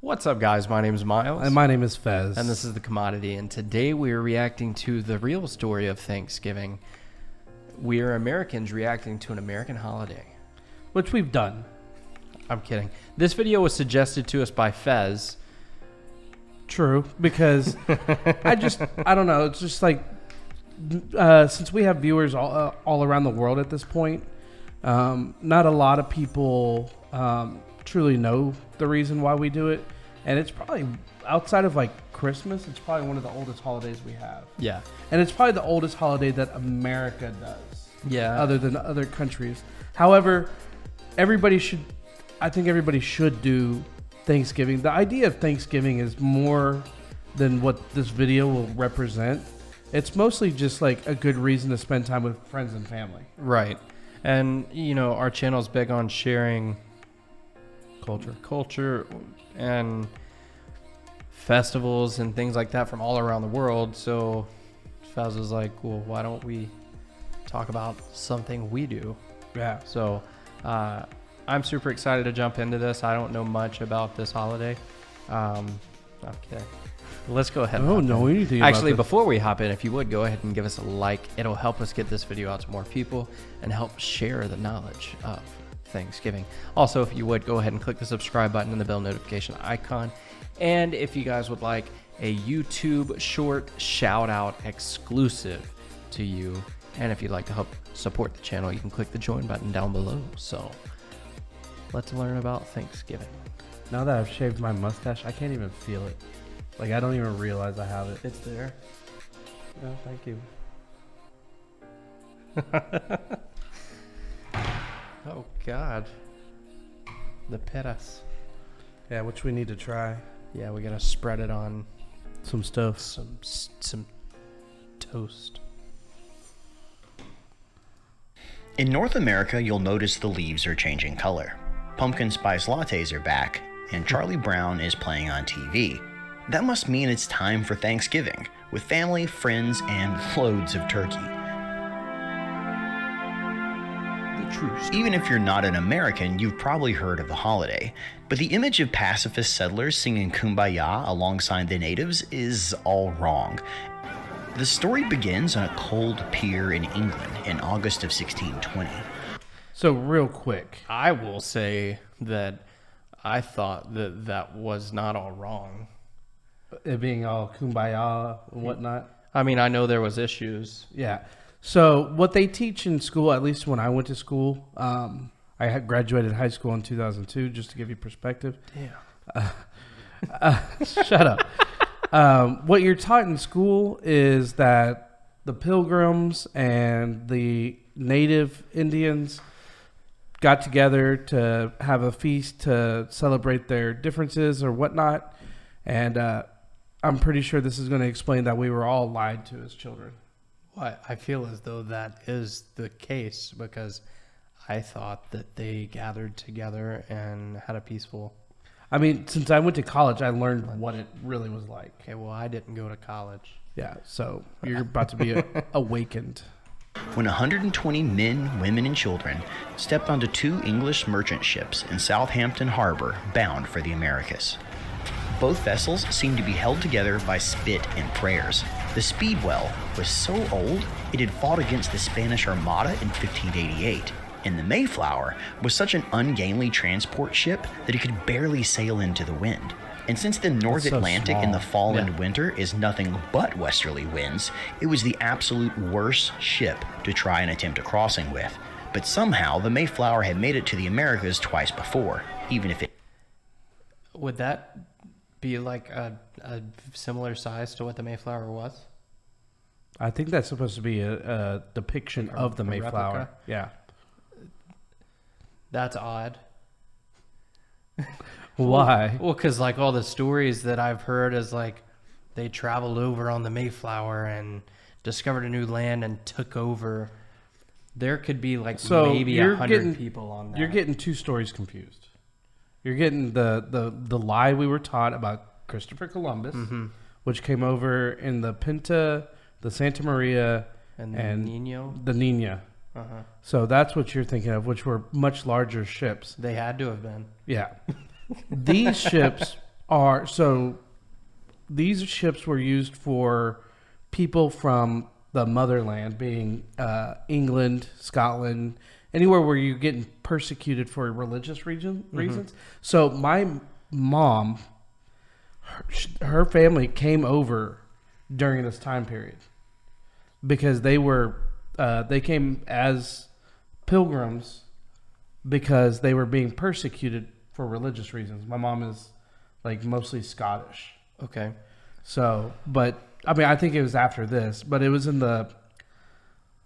What's up, guys? My name is Miles. And my name is Fez. And this is The Commodity. And today we are reacting to the real story of Thanksgiving. We are Americans reacting to an American holiday. Which we've done. I'm kidding. This video was suggested to us by Fez. True, because I don't know. It's just like, since we have viewers all around the world at this point, not a lot of people truly know the reason why we do it. And it's probably, outside of like Christmas, it's probably one of the oldest holidays we have. Yeah. And it's probably the oldest holiday that America does. Yeah. Other than other countries. However, I think everybody should do Thanksgiving. The idea of Thanksgiving is more than what this video will represent. It's mostly just like a good reason to spend time with friends and family. Right. And, you know, our channel is big on sharing culture and festivals and things like that from all around the world. So Faz was like, well, why don't we talk about something we do? Yeah. So I'm super excited to jump into this. I don't know much about this holiday. I'm kidding. Let's go ahead. I don't know anything about Actually, this. before we hop in, if you would go ahead and give us a like, it'll help us get this video out to more people and help share the knowledge of Thanksgiving. Also, if you would go ahead and click the subscribe button and the bell notification icon. And if you guys would like a YouTube short shout out exclusive to you, and if you'd like to help support the channel, you can click the join button down below. So let's learn about Thanksgiving. Now that I've shaved my mustache, I can't even feel it. Like, I don't even realize I have it. It's there. No, thank you. Oh God, the pettas. Yeah, which we need to try. Yeah, we gotta spread it on Some stuff. some toast. In North America, you'll notice the leaves are changing color. Pumpkin spice lattes are back, and Charlie Brown is playing on TV. That must mean it's time for Thanksgiving, with family, friends, and loads of turkey. Even if you're not an American, you've probably heard of the holiday. But the image of pacifist settlers singing Kumbaya alongside the natives is all wrong. The story begins on a cold pier in England in August of 1620. So, real quick. I will say that I thought that that was not all wrong. It being all kumbaya and whatnot. I mean, I know there was issues. Yeah. So what they teach in school, at least when I went to school, I had graduated high school in 2002, just to give you perspective. Damn. Shut up. What you're taught in school is that the Pilgrims and the native Indians got together to have a feast to celebrate their differences or whatnot. And I'm pretty sure this is going to explain that we were all lied to as children. Well, I feel as though that is the case because I thought that they gathered together and had a peaceful... I mean, since I went to college, I learned what it really was like. Okay, well, I didn't go to college. Yeah, so you're about to be awakened. When 120 men, women, and children stepped onto two English merchant ships in Southampton Harbor bound for the Americas. Both vessels seemed to be held together by spit and prayers. The Speedwell was so old it had fought against the Spanish Armada in 1588, and the Mayflower was such an ungainly transport ship that it could barely sail into the wind. And since the North Atlantic in the fall and winter is nothing but westerly winds, it was the absolute worst ship to try and attempt a crossing with. But somehow the Mayflower had made it to the Americas twice before, even if it... Would that be like a similar size to what the Mayflower was? I think that's supposed to be a depiction of the Mayflower. Replica? Yeah. That's odd. Why? Well, because like all the stories that I've heard is like they traveled over on the Mayflower and discovered a new land and took over. There could be like maybe 100 people on that. You're getting two stories confused. You're getting the lie we were taught about Christopher Columbus, which came over in the Pinta, the Santa Maria, and the Nina. So that's what you're thinking of, which were much larger ships. They had to have been. Yeah. These ships these ships were used for people from the motherland, being England, Scotland, anywhere where you're getting persecuted for religious reasons. So my mom, her family came over during this time period because they came as pilgrims because they were being persecuted for religious reasons. My mom is like mostly Scottish. Okay. So, but I mean, I think it was after this, but it was in the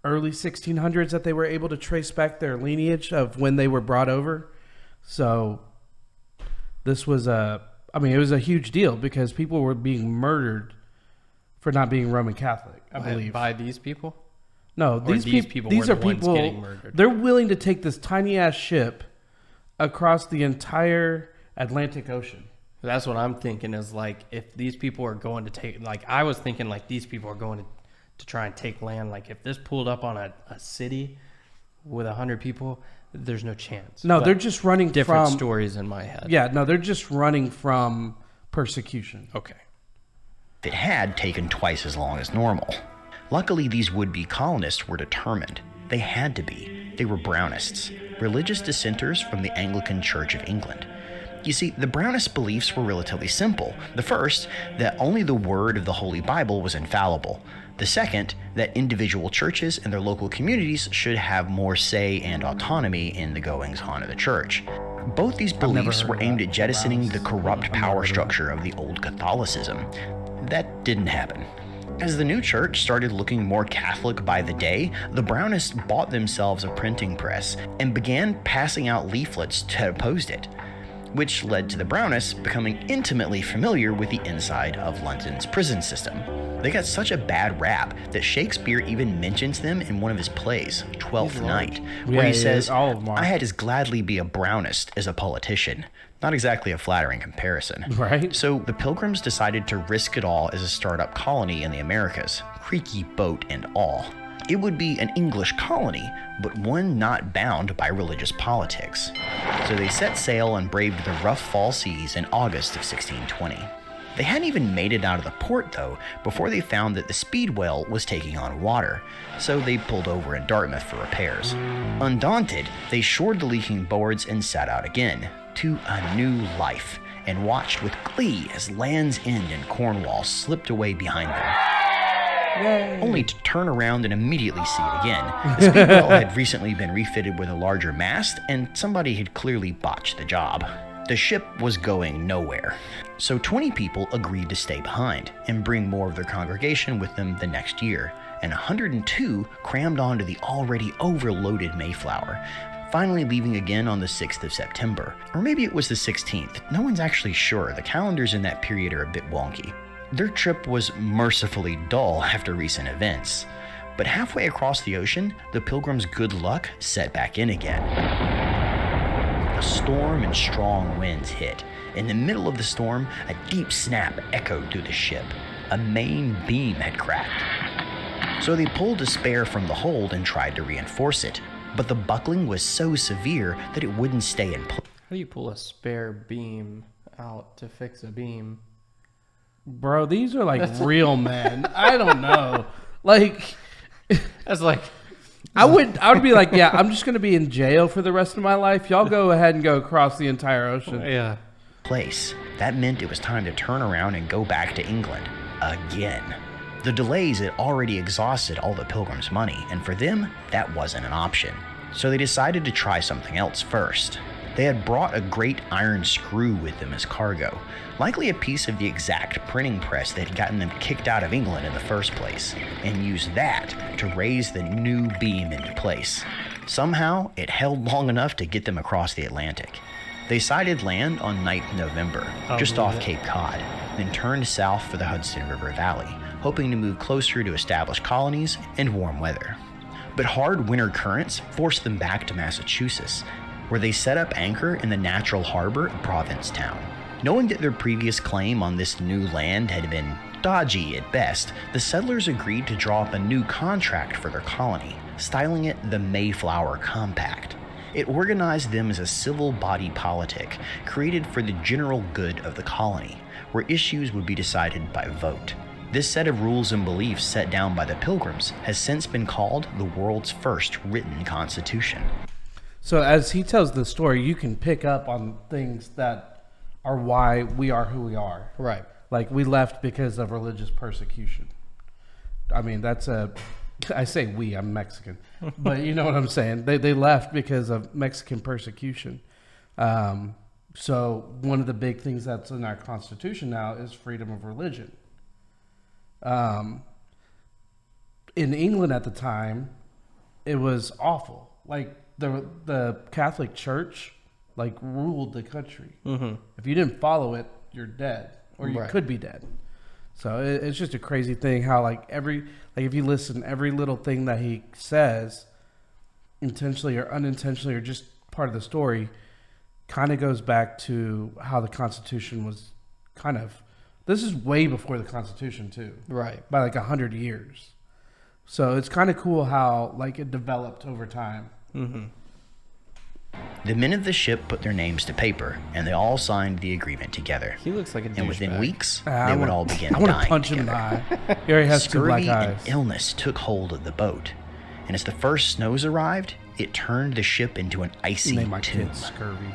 early 1600s that they were able to trace back their lineage of when they were brought over. So this was it was a huge deal because people were being murdered for not being Roman Catholic, I believe. By these people? No, these people are people getting murdered. They're willing to take this tiny ass ship across the entire Atlantic Ocean. That's what I'm thinking is like if these people are going to take, like I was thinking like these people are going to try and take land. Like if this pulled up on a city with 100 people, there's no chance. No, But they're just running different from stories in my head. Yeah, no, they're just running from persecution. Okay. It had taken twice as long as normal. Luckily, these would-be colonists were determined. They had to be. They were Brownists, religious dissenters from the Anglican Church of England. You see, the Brownist beliefs were relatively simple. The first, that only the word of the Holy Bible was infallible. The second, that individual churches and their local communities should have more say and autonomy in the goings-on of the church. Both these beliefs were aimed at jettisoning the corrupt power structure of the old Catholicism. That didn't happen. As the new church started looking more Catholic by the day, the Brownists bought themselves a printing press and began passing out leaflets that opposed it, which led to the Brownists becoming intimately familiar with the inside of London's prison system. They got such a bad rap that Shakespeare even mentions them in one of his plays, Twelfth Night, where he says, "I had as gladly be a Brownist as a politician." Not exactly a flattering comparison. Right. So the Pilgrims decided to risk it all as a startup colony in the Americas, creaky boat and all. It would be an English colony, but one not bound by religious politics. So they set sail and braved the rough fall seas in August of 1620. They hadn't even made it out of the port, though, before they found that the Speedwell was taking on water, so they pulled over in Dartmouth for repairs. Undaunted, they shored the leaking boards and set out again, to a new life, and watched with glee as Land's End and Cornwall slipped away behind them. Yay. Only to turn around and immediately see it again. The Speedwell had recently been refitted with a larger mast, and somebody had clearly botched the job. The ship was going nowhere. So 20 people agreed to stay behind and bring more of their congregation with them the next year, and 102 crammed onto the already overloaded Mayflower, finally leaving again on the 6th of September. Or maybe it was the 16th. No one's actually sure. The calendars in that period are a bit wonky. Their trip was mercifully dull after recent events. But halfway across the ocean, the Pilgrims' good luck set back in again. A storm and strong winds hit. In the middle of the storm, a deep snap echoed through the ship. A main beam had cracked. So they pulled a spare from the hold and tried to reinforce it. But the buckling was so severe that it wouldn't stay in place. How do you pull a spare beam out to fix a beam? Bro, these are like real men. I don't know. Like, That's like, I would be like, yeah, I'm just going to be in jail for the rest of my life. Y'all go ahead and go across the entire ocean. yeah. That meant it was time to turn around and go back to England again. The delays had already exhausted all the Pilgrims' money, and for them, that wasn't an option. So they decided to try something else first. They had brought a great iron screw with them as cargo, likely a piece of the exact printing press that had gotten them kicked out of England in the first place, and used that to raise the new beam into place. Somehow, it held long enough to get them across the Atlantic. They sighted land on 9th November, just off Cape Cod, then turned south for the Hudson River Valley, hoping to move closer to established colonies and warm weather. But hard winter currents forced them back to Massachusetts, where they set up anchor in the natural harbor of Provincetown. Knowing that their previous claim on this new land had been dodgy at best, the settlers agreed to draw up a new contract for their colony, styling it the Mayflower Compact. It organized them as a civil body politic created for the general good of the colony, where issues would be decided by vote. This set of rules and beliefs set down by the Pilgrims has since been called the world's first written constitution. So as he tells the story, you can pick up on things that are why we are who we are. Right. Like, we left because of religious persecution. I mean, I say we, I'm Mexican, but you know what I'm saying. They left because of Mexican persecution. So one of the big things that's in our Constitution now is freedom of religion. In England at the time, it was awful. Like, the Catholic Church, like, ruled the country. Mm-hmm. If you didn't follow it, you're dead, or you could be dead. So it's just a crazy thing how, like, if you listen, every little thing that he says, intentionally or unintentionally or just part of the story, kind of goes back to how the Constitution was kind of. This is way before the Constitution too, right? By like 100 years. So it's kind of cool how, like, it developed over time. Mm-hmm. The men of the ship put their names to paper, and they all signed the agreement together. He looks like a douchebag. And within weeks, they would all begin I want dying to punch him in the together. eye. He already has two black Scurvy eyes. and illness took hold of the boat, and as the first snows arrived, it turned the ship into an icy Name my tomb. kid Scurvy.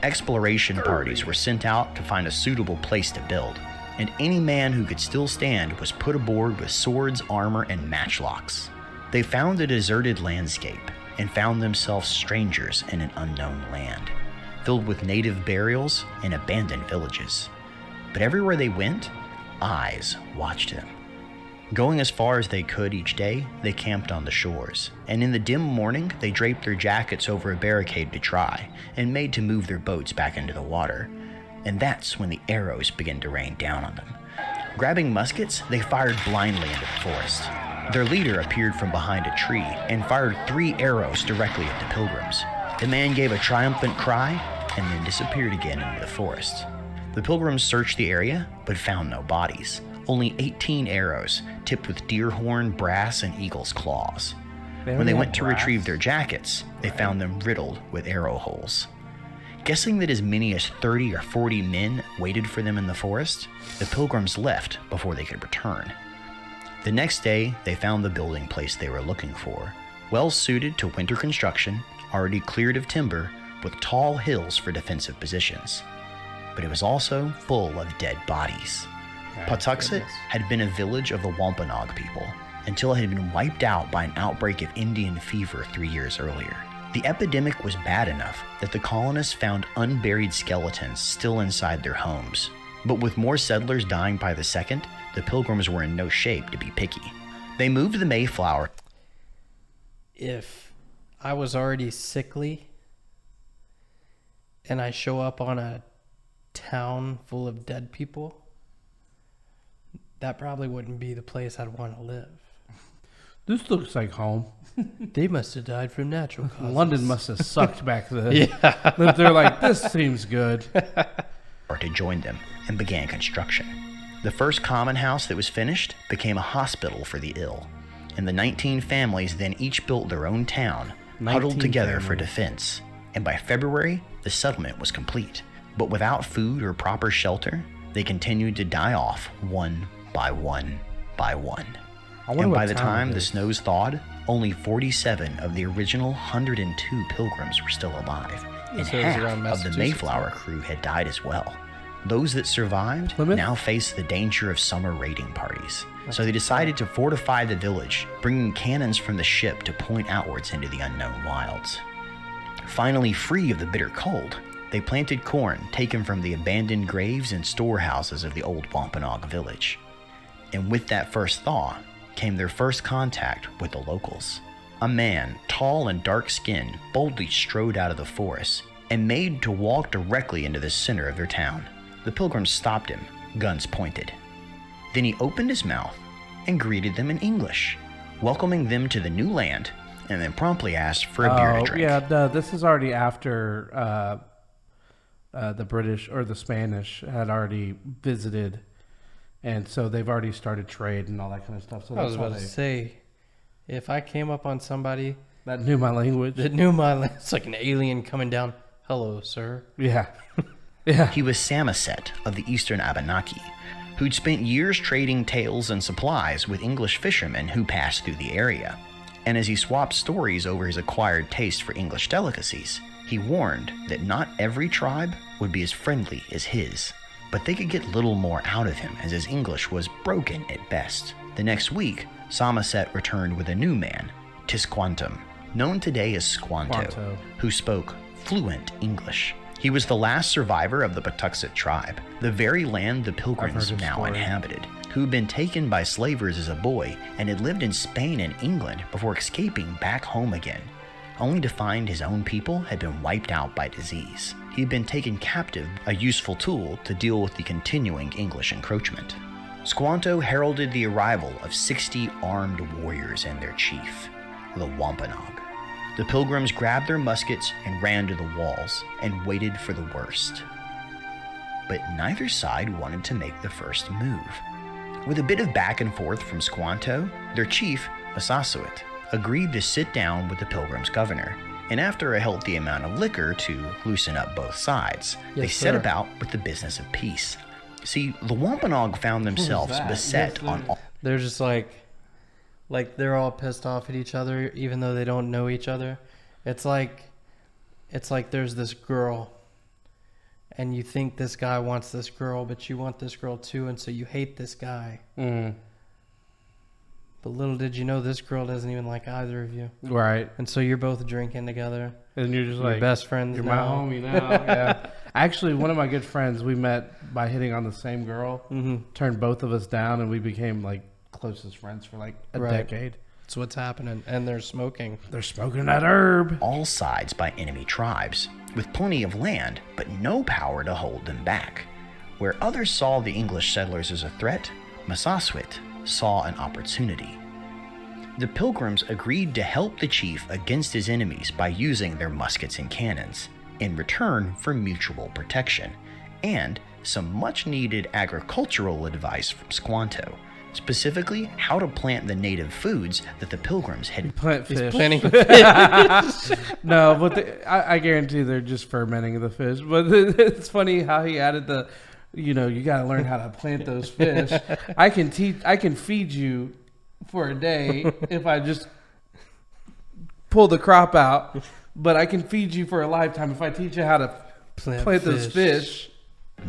Exploration parties were sent out to find a suitable place to build, and any man who could still stand was put aboard with swords, armor, and matchlocks. They found a deserted landscape and found themselves strangers in an unknown land, filled with native burials and abandoned villages. But everywhere they went, eyes watched them. Going as far as they could each day, they camped on the shores, and in the dim morning, they draped their jackets over a barricade to dry, and made to move their boats back into the water. And that's when the arrows began to rain down on them. Grabbing muskets, they fired blindly into the forest. Their leader appeared from behind a tree and fired 3 arrows directly at the Pilgrims. The man gave a triumphant cry and then disappeared again into the forest. The Pilgrims searched the area, but found no bodies. Only 18 arrows, tipped with deer horn, brass, and eagle's claws. When they went to retrieve their jackets, they found them riddled with arrow holes. Guessing that as many as 30 or 40 men waited for them in the forest, the Pilgrims left before they could return. The next day, they found the building place they were looking for, well suited to winter construction, already cleared of timber, with tall hills for defensive positions. But it was also full of dead bodies. Patuxet had been a village of the Wampanoag people, until it had been wiped out by an outbreak of Indian fever 3 years earlier. The epidemic was bad enough that the colonists found unburied skeletons still inside their homes. But with more settlers dying by the second, the Pilgrims were in no shape to be picky. They moved the Mayflower. If I was already sickly and I show up on a town full of dead people, that probably wouldn't be the place I'd want to live. This looks like home. They must have died from natural causes. London must have sucked back then. Yeah. They're like, this seems good. To join them and began construction. The first common house that was finished became a hospital for the ill, and the 19 families then each built their own town, huddled together for defense, and by February, the settlement was complete. But without food or proper shelter, they continued to die off one by one by one. And by the time the snows thawed, only 47 of the original 102 Pilgrims were still alive, and half of the Mayflower crew had died as well. Those that survived now faced the danger of summer raiding parties, so they decided to fortify the village, bringing cannons from the ship to point outwards into the unknown wilds. Finally free of the bitter cold, they planted corn taken from the abandoned graves and storehouses of the old Wampanoag village. And with that first thaw came their first contact with the locals. A man, tall and dark-skinned, boldly strode out of the forest and made to walk directly into the center of their town. The Pilgrims stopped him, guns pointed. Then he opened his mouth and greeted them in English, welcoming them to the new land, and then promptly asked for a beer to drink. Yeah, this is already after the British or the Spanish had already visited, and so they've already started trade and all that kind of stuff. So I was about to say, if I came up on somebody That knew my language. It's like an alien coming down. Hello, sir. Yeah. Yeah. He was Samoset of the eastern Abenaki, who'd spent years trading tales and supplies with English fishermen who passed through the area. And as he swapped stories over his acquired taste for English delicacies, he warned that not every tribe would be as friendly as his, but they could get little more out of him as his English was broken at best. The next week, Samoset returned with a new man, Tisquantum, known today as Squanto, who spoke fluent English. He was the last survivor of the Patuxet tribe, the very land the Pilgrims now inhabited, who had been taken by slavers as a boy and had lived in Spain and England before escaping back home again, only to find his own people had been wiped out by disease. He had been taken captive, a useful tool to deal with the continuing English encroachment. Squanto heralded the arrival of 60 armed warriors and their chief, the Wampanoag. The Pilgrims grabbed their muskets and ran to the walls and waited for the worst. But neither side wanted to make the first move. With a bit of back and forth from Squanto, their chief, Massasoit, agreed to sit down with the Pilgrims' governor, and after a healthy amount of liquor to loosen up both sides, they set about with the business of peace. See, the Wampanoag found themselves beset on all... They're just like they're all pissed off at each other, even though they don't know each other. It's like there's this girl, and you think this guy wants this girl, but you want this girl too, and so you hate this guy. Mm. But little did you know, this girl doesn't even like either of you. Right. And so you're both drinking together. And you're just You're like... best friends You're now. my homie now. Yeah. Actually, one of my good friends, we met by hitting on the same girl. Mm-hmm. Turned both of us down, and we became like closest friends for like a decade. That's what's happening. And they're smoking. They're smoking that herb. all sides by enemy tribes, with plenty of land, but no power to hold them back. Where others saw the English settlers as a threat, Massasoit saw an opportunity. The Pilgrims agreed to help the chief against his enemies by using their muskets and cannons, in return for mutual protection, and some much-needed agricultural advice from Squanto, specifically how to plant the native foods that the Pilgrims had. Plant fish. Planning. No, but I guarantee they're just fermenting the fish. But it's funny how he added the, you got to learn how to plant those fish. I can feed you for a day if I just pull the crop out, but I can feed you for a lifetime if I teach you how to plant those fish.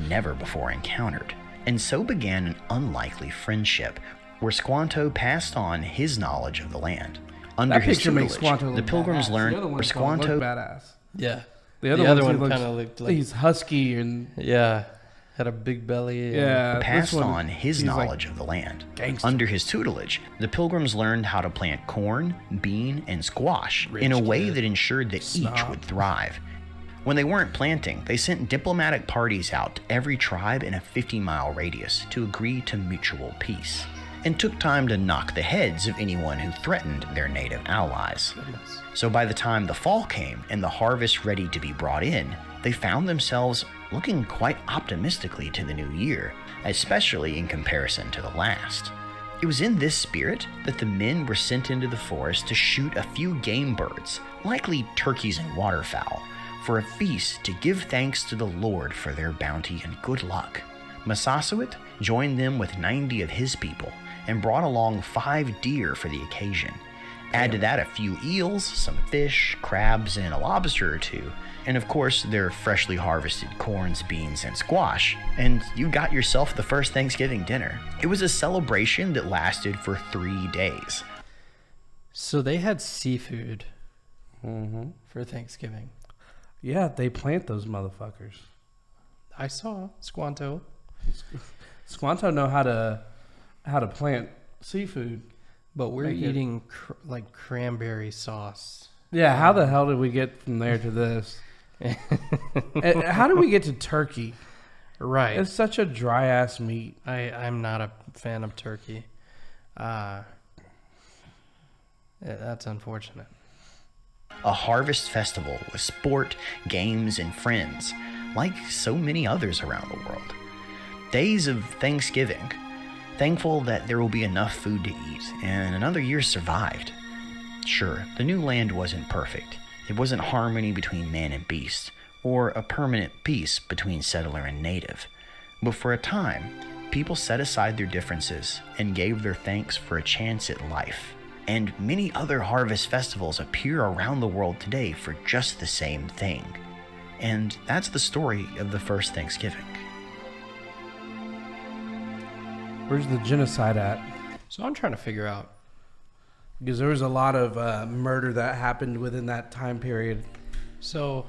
Never before encountered, and so began an unlikely friendship where Squanto passed on his knowledge of the land. Under That his picture makes tutelage, Squanto the look Pilgrims badass. learned The other where ones don't look Squanto badass. Yeah. The other one one kind of looked like he's husky and had a big belly. passed this one, on his he's like knowledge of the land. gangster. Under his tutelage, the Pilgrims learned how to plant corn, bean, and squash in a way that ensured that each would thrive. When they weren't planting, they sent diplomatic parties out to every tribe in a 50-mile radius to agree to mutual peace, and took time to knock the heads of anyone who threatened their native allies. So by the time the fall came and the harvest ready to be brought in, they found themselves looking quite optimistically to the new year, especially in comparison to the last. It was in this spirit that the men were sent into the forest to shoot a few game birds, likely turkeys and waterfowl, for a feast to give thanks to the Lord for their bounty and good luck. Massasoit joined them with 90 of his people and brought along 5 deer for the occasion. Add to that a few eels, some fish, crabs, and a lobster or two, and of course their freshly harvested corns, beans, and squash, and you got yourself the first Thanksgiving dinner. It was a celebration that lasted for 3 days. So they had seafood for Thanksgiving. Yeah, they plant those motherfuckers. I saw Squanto. Squanto know how to plant seafood. But we're eating cranberry sauce. Yeah, how the hell did we get from there to this? How did we get to turkey? Right. It's such a dry ass meat. I'm not a fan of turkey. That's unfortunate. A harvest festival with sport, games, and friends, like so many others around the world. Days of Thanksgiving, thankful that there will be enough food to eat, and another year survived. Sure, the new land wasn't perfect. It wasn't harmony between man and beast, or a permanent peace between settler and native. But for a time, people set aside their differences and gave their thanks for a chance at life. And many other harvest festivals appear around the world today for just the same thing. And that's the story of the first Thanksgiving. Where's the genocide at? So I'm trying to figure out. Because there was a lot of murder that happened within that time period. So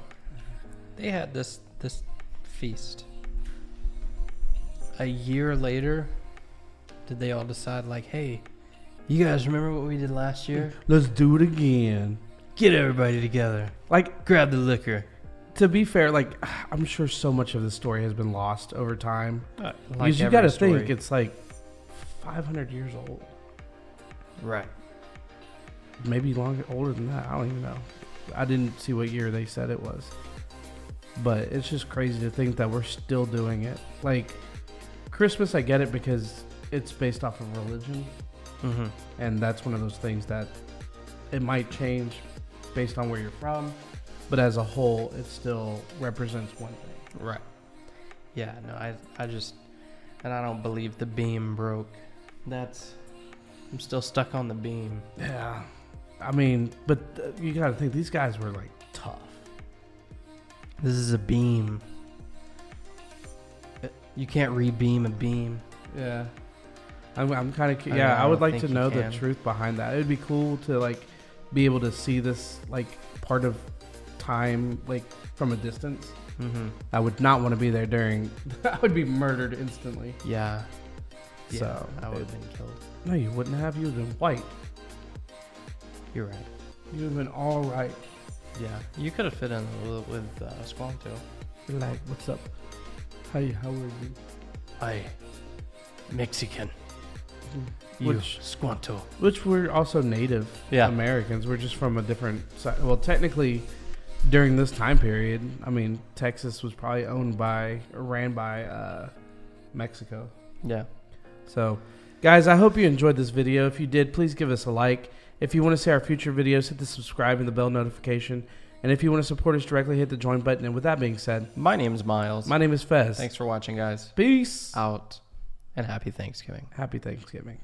they had this feast. A year later, did they all decide like, hey, you guys remember what we did last year? Let's do it again. Get everybody together. Like, Grab the liquor. to be fair, like, I'm sure so much of the story has been lost over time. Because you every got to story. think it's like 500 years old. Right. Maybe longer, older than that. I don't even know. I didn't see what year they said it was. But it's just crazy to think that we're still doing it. Like, Christmas, I get it because it's based off of religion. Mm-hmm. And that's one of those things that it might change based on where you're from. But as a whole, it still represents one thing. Right. Yeah, no, I just, and I don't believe the beam broke. I'm still stuck on the beam. Yeah. I mean, but you got to think, these guys were like tough. This is a beam. You can't re-beam a beam. Yeah. I'm kind of, I yeah, I would don't like to think know you the can. truth behind that. It would be cool to like be able to see this like part of time like from a distance. Mm-hmm. I would not want to be there during, I would be murdered instantly. Yeah. So, I would have been killed. No, you wouldn't have. You would have been white. You're right. You would have been all right. Yeah. You could have fit in with Squanto. You're like, what's up? Hey, how are you? I Mexican. Which- Squanto. Which we're also Native Yeah. Americans. We're just from a different side. Well, technically, during this time period, I mean, Texas was probably owned by or ran by Mexico. Yeah. So, guys, I hope you enjoyed this video. If you did, please give us a like. If you want to see our future videos, hit the subscribe and the bell notification. And if you want to support us directly, hit the join button. And with that being said, My name's Miles. my name is Fez. Thanks for watching, guys. Peace. Out. And happy Thanksgiving. Happy Thanksgiving.